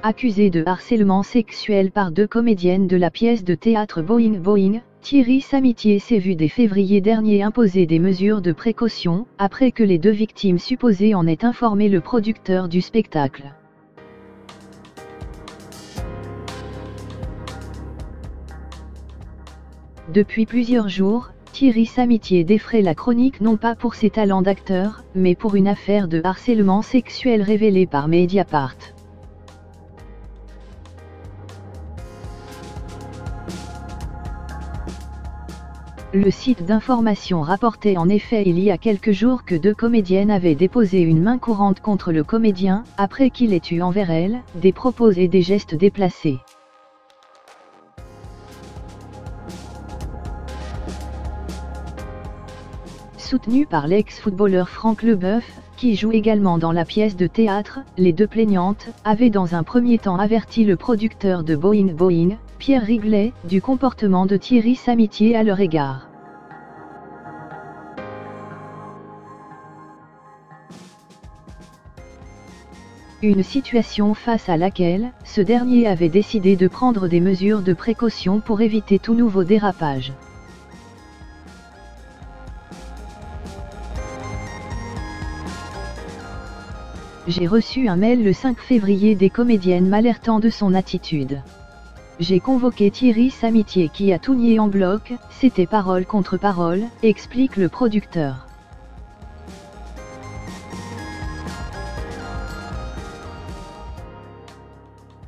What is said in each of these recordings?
Accusé de harcèlement sexuel par 2 comédiennes de la pièce de théâtre Boing Boing, Thierry Samitier s'est vu dès février dernier imposer des mesures de précaution, après que les 2 victimes supposées en aient informé le producteur du spectacle. Depuis plusieurs jours, Thierry Samitier défraie la chronique non pas pour ses talents d'acteur, mais pour une affaire de harcèlement sexuel révélée par Mediapart. Le site d'information rapportait en effet il y a quelques jours que 2 comédiennes avaient déposé une main courante contre le comédien, après qu'il ait eu envers elles des propos et des gestes déplacés. Soutenu par l'ex-footballeur Franck Leboeuf, qui joue également dans la pièce de théâtre, les 2 plaignantes avaient dans un premier temps averti le producteur de Boing Boing, Pierre Riglet, du comportement de Thierry Samitier à leur égard. Une situation face à laquelle ce dernier avait décidé de prendre des mesures de précaution pour éviter tout nouveau dérapage. J'ai reçu un mail le 5 février des comédiennes m'alertant de son attitude. J'ai convoqué Thierry Samitier qui a tout nié en bloc, c'était parole contre parole, explique le producteur.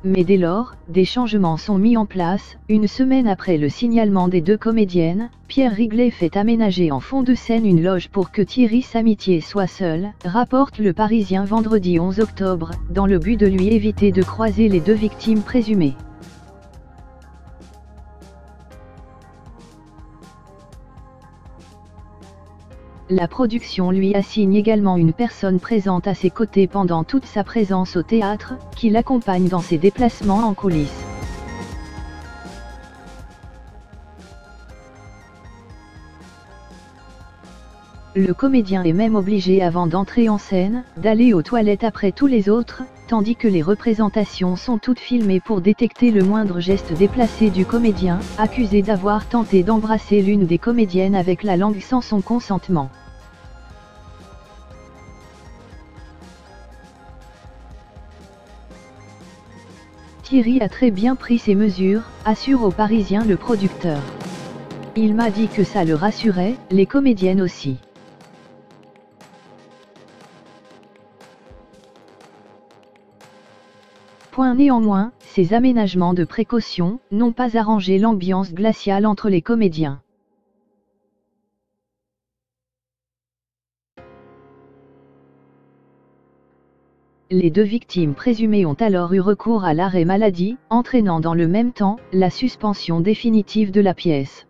Mais dès lors, des changements sont mis en place. Une semaine après le signalement des 2 comédiennes, Pierre Riglet fait aménager en fond de scène une loge pour que Thierry Samitier soit seul, rapporte Le Parisien vendredi 11 octobre, dans le but de lui éviter de croiser les 2 victimes présumées. La production lui assigne également une personne présente à ses côtés pendant toute sa présence au théâtre, qui l'accompagne dans ses déplacements en coulisses. Le comédien est même obligé avant d'entrer en scène, d'aller aux toilettes après tous les autres, tandis que les représentations sont toutes filmées pour détecter le moindre geste déplacé du comédien, accusé d'avoir tenté d'embrasser l'une des comédiennes avec la langue sans son consentement. Thierry a très bien pris ses mesures, assure au Parisien le producteur. Il m'a dit que ça le rassurait, les comédiennes aussi. Néanmoins, ces aménagements de précaution n'ont pas arrangé l'ambiance glaciale entre les comédiens. Les 2 victimes présumées ont alors eu recours à l'arrêt maladie, entraînant dans le même temps la suspension définitive de la pièce.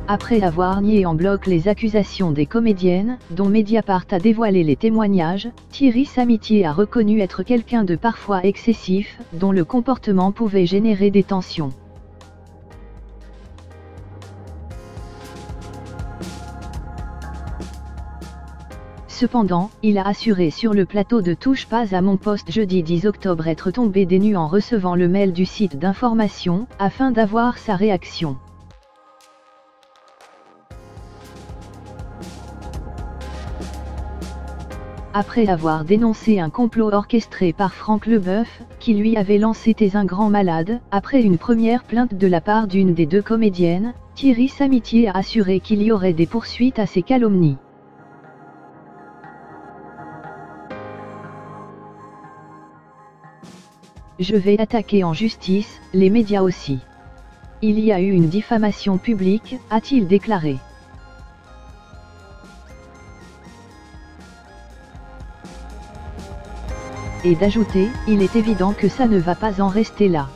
Après avoir nié en bloc les accusations des comédiennes, dont Mediapart a dévoilé les témoignages, Thierry Samitier a reconnu être quelqu'un de parfois excessif, dont le comportement pouvait générer des tensions. Cependant, il a assuré sur le plateau de Touche pas à mon poste jeudi 10 octobre être tombé des nues en recevant le mail du site d'information, afin d'avoir sa réaction. Après avoir dénoncé un complot orchestré par Franck Leboeuf, qui lui avait lancé « T'es un grand malade », après une première plainte de la part d'une des 2 comédiennes, Thierry Samitier a assuré qu'il y aurait des poursuites à ces calomnies. Je vais attaquer en justice, les médias aussi. Il y a eu une diffamation publique, a-t-il déclaré. Et d'ajouter, il est évident que ça ne va pas en rester là.